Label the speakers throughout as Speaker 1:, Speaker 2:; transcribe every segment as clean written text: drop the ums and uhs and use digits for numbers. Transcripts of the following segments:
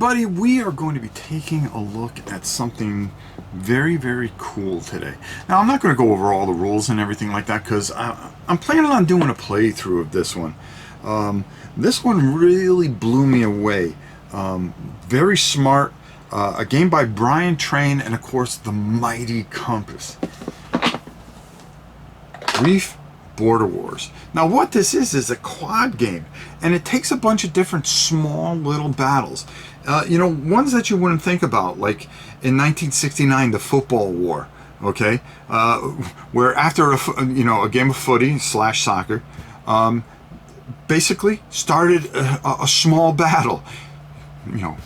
Speaker 1: everybody, we are going to be taking a look at something very, very cool today. Now, I'm not going to go over all the rules and everything like that because I'm planning on doing a playthrough of this one. This one really blew me away. Very smart. A game by Brian Train and, of course, the mighty Compass. Reef Border Wars. Now what this is a quad game, and it takes a bunch of different small little battles. You know, ones that you wouldn't think about, like in 1969, the football war, okay? Where after a game of footy / soccer, basically started a small battle. You know,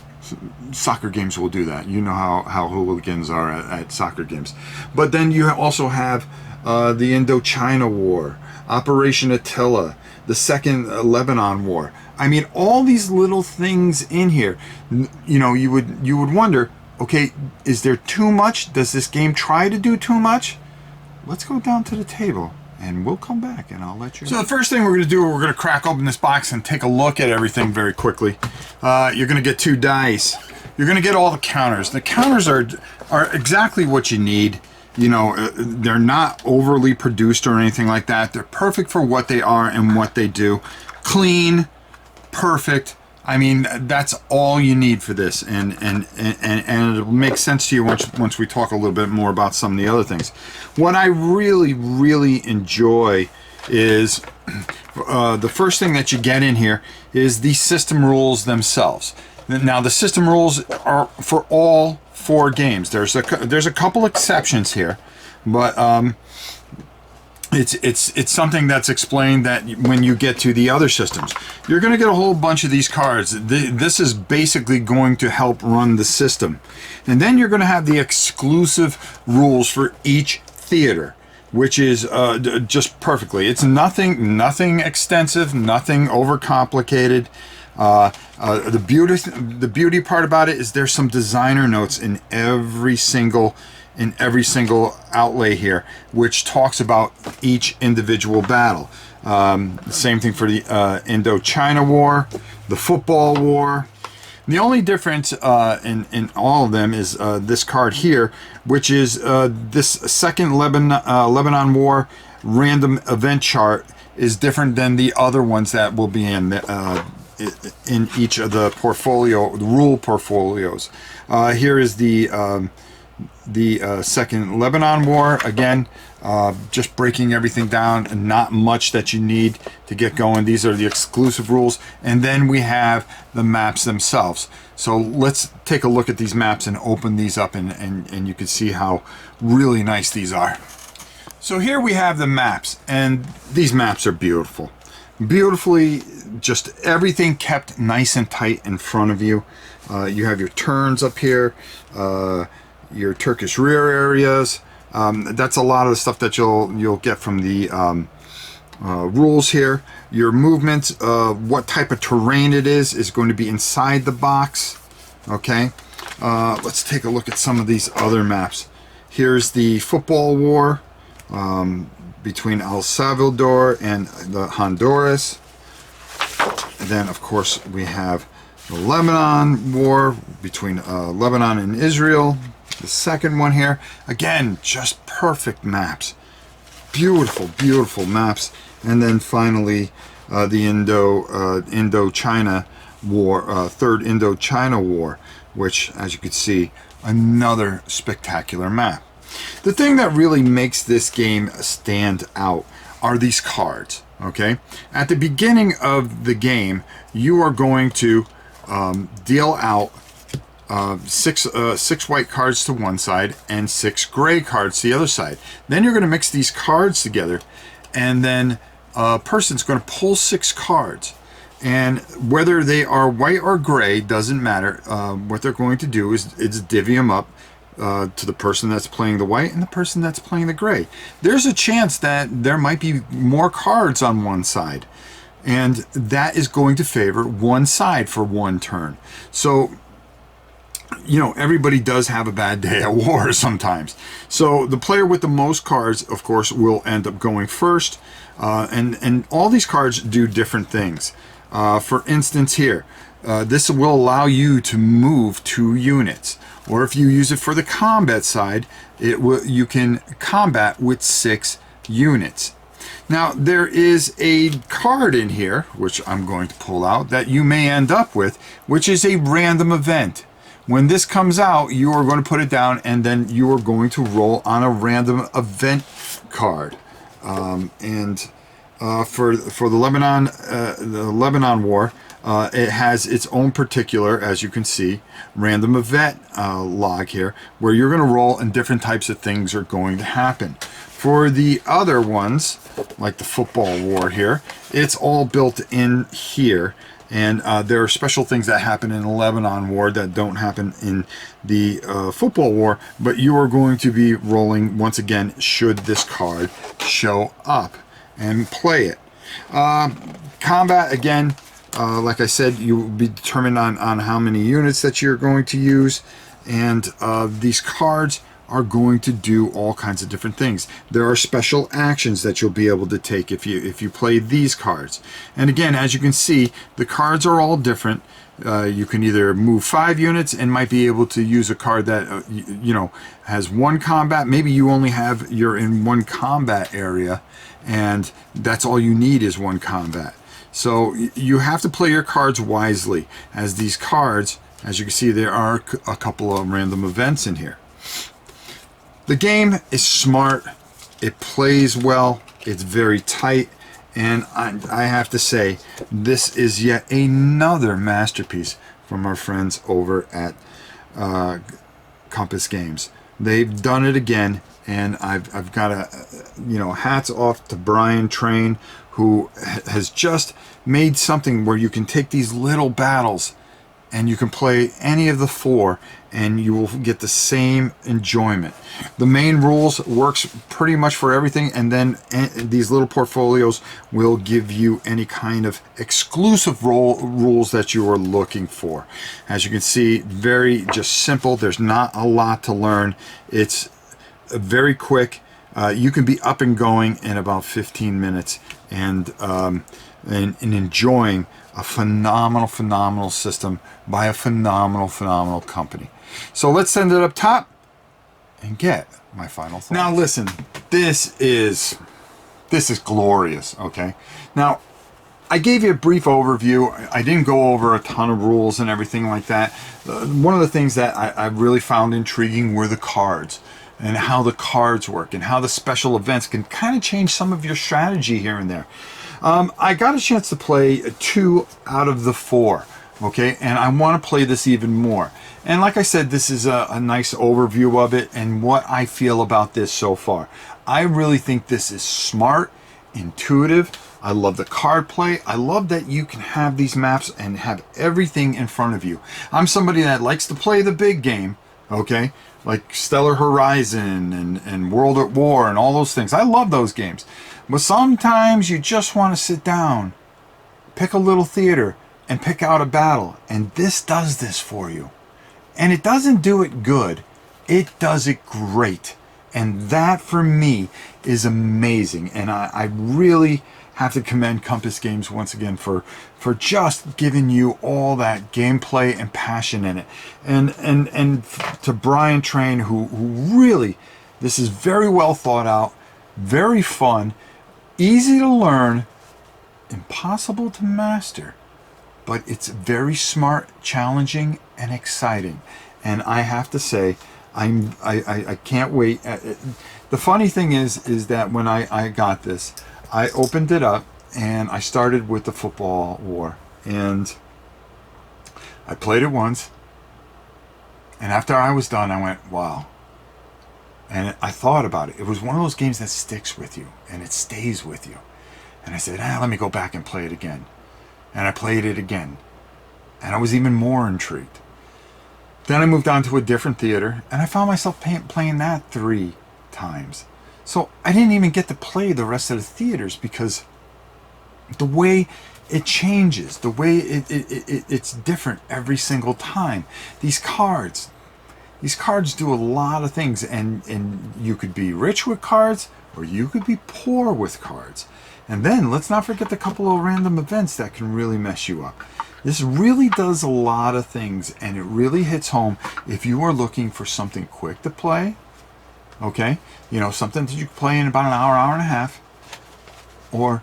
Speaker 1: soccer games will do that. You know how hooligans are at soccer games. But then you also have the Indochina War, Operation Attila, the Second Lebanon War. I mean, all these little things in here. You know, you would wonder, okay, is there too much? Does this game try to do too much? Let's go down to the table and we'll come back and I'll let you know. So the first thing we're going to do, we're going to crack open this box and take a look at everything very quickly. You're going to get 2 dice. You're going to get all the counters. The counters are exactly what you need. You know, they're not overly produced or anything like that. They're perfect for what they are and what they do. Clean, perfect. I mean, that's all you need for this, and it'll make sense to you once we talk a little bit more about some of the other things. What I really enjoy is the first thing that you get in here is the system rules themselves. Now, the system rules are for all 4 games. There's a couple exceptions here, but it's something that's explained that when you get to the other systems, you're going to get a whole bunch of these cards. This is basically going to help run the system, and then you're going to have the exclusive rules for each theater, which is just perfectly. It's nothing extensive, nothing overcomplicated. The beauty part about it is there's some designer notes in every single outlay here, which talks about each individual battle. The same thing for the Indochina War, the Football War. The only difference in all of them is this card here, which is this Second Lebanon War random event chart is different than the other ones that will be in each of the rule portfolios. Here is the Second Lebanon War. Again, just breaking everything down, and not much that you need to get going. These are the exclusive rules, and then we have the maps themselves. So let's take a look at these maps and open these up, and you can see how really nice these are. So here we have the maps, and these maps are beautiful. Beautifully, just everything kept nice and tight in front of you. You have your turns up here, your Turkish rear areas. That's a lot of the stuff that you'll get from the rules here. Your movement, what type of terrain it is going to be inside the box. Okay, let's take a look at some of these other maps. Here's the Football War between El Salvador and the Honduras. And then, of course, we have the Lebanon War between Lebanon and Israel. The second one here. Again, just perfect maps. Beautiful maps. And then finally, the Indochina War, Third Indochina War, which, as you can see, another spectacular map. The thing that really makes this game stand out are these cards, okay? At the beginning of the game, you are going to deal out 6 white cards to one side and 6 gray cards to the other side. Then you're going to mix these cards together, and then a person's going to pull 6 cards. And whether they are white or gray doesn't matter. What they're going to do is divvy them up to the person that's playing the white and the person that's playing the gray. There's a chance that there might be more cards on one side, and that is going to favor one side for one turn. So, you know, everybody does have a bad day at war sometimes. So the player with the most cards, of course, will end up going first. And all these cards do different things. For instance here, this will allow you to move 2 units. Or if you use it for the combat side, you can combat with 6 units. Now, there is a card in here, which I'm going to pull out, that you may end up with, which is a random event. When this comes out, you are going to put it down, and then you are going to roll on a random event card. For the Lebanon War, it has its own particular, as you can see, random event log here, where you're going to roll and different types of things are going to happen. For the other ones, like the football war here, it's all built in here. And there are special things that happen in the Lebanon War that don't happen in the football war, but you are going to be rolling, once again, should this card show up, and play it. Combat, again, like I said, you will be determined on how many units that you're going to use, and these cards are going to do all kinds of different things. There are special actions that you'll be able to take if you play these cards. And again, as you can see, the cards are all different. You can either move 5 units and might be able to use a card that you know, has 1 combat. Maybe you only have, you're in 1 combat area, and that's all you need is 1 combat. So you have to play your cards wisely, as these cards, as you can see, there are a couple of random events in here. The game is smart, it plays well, it's very tight, and I have to say, this is yet another masterpiece from our friends over at Compass Games. They've done it again, and I've got hats off to Brian Train, who has just made something where you can take these little battles and you can play any of the 4 and you will get the same enjoyment. The main rules works pretty much for everything, and then these little portfolios will give you any kind of exclusive rules that you are looking for. As you can see, very just simple. There's not a lot to learn. It's very quick. You can be up and going in about 15 minutes and enjoying a phenomenal system by a phenomenal company. So let's send it up top and get my final thoughts. Now listen, this is glorious, okay? Now, I gave you a brief overview. I didn't go over a ton of rules and everything like that. One of the things that I really found intriguing were the cards, and how the cards work, and how the special events can kind of change some of your strategy here and there. I got a chance to play 2 out of the 4, okay, and I want to play this even more. And like I said, this is a nice overview of it and what I feel about this so far. I really think this is smart, intuitive. I love the card play. I love that you can have these maps and have everything in front of you. I'm somebody that likes to play the big game, okay, like Stellar Horizon and World at War and all those things. I love those games. But sometimes you just want to sit down, pick a little theater, and pick out a battle. And this does this for you. And it doesn't do it good. It does it great. And that, for me, is amazing. And I really have to commend Compass Games once again for just giving you all that gameplay and passion in it. And to Brian Train, who really, this is very well thought out, very fun, easy to learn, impossible to master, but it's very smart, challenging, and exciting. And I have to say, I can't wait. The funny thing is that when I got this, I opened it up and I started with the football war, and I played it once, and after I was done, I went, wow. And I thought about it. It was one of those games that sticks with you and it stays with you. And I said, let me go back and play it again. And I played it again, and I was even more intrigued. Then I moved on to a different theater, and I found myself playing that 3 times. So I didn't even get to play the rest of the theaters, because the way it changes, the way it's different every single time. These cards do a lot of things, and you could be rich with cards, or you could be poor with cards. And then let's not forget the couple of random events that can really mess you up. This really does a lot of things, and it really hits home if you are looking for something quick to play. Okay, you know, something that you can play in about an hour, hour and a half, or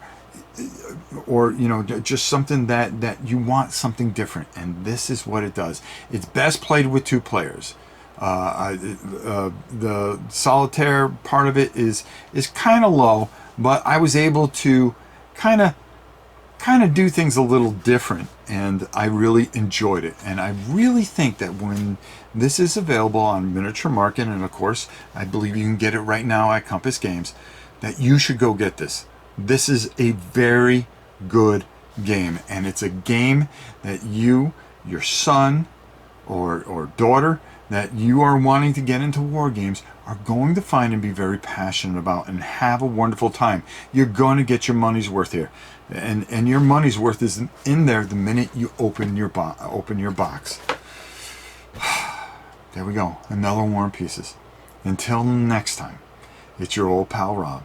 Speaker 1: you know, just something that you want something different, and this is what it does. It's best played with 2 players. The solitaire part of it is kind of low, but I was able to kind of do things a little different, and I really enjoyed it. And I really think that when this is available on Miniature Market, and of course I believe you can get it right now at Compass Games, that you should go get this. This is a very good game, and it's a game that you, your son or daughter, that you are wanting to get into war games are going to find and be very passionate about and have a wonderful time. You're going to get your money's worth here, and your money's worth is in there the minute you open your box. There we go, another War and Pieces. Until next time, it's your old pal Rob.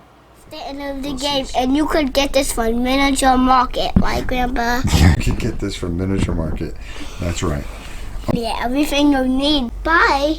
Speaker 2: The end of the game, and you could get this from Miniature Market, right, Grandpa?
Speaker 1: You can get this from Miniature Market. That's right.
Speaker 2: Yeah, everything you need. Bye.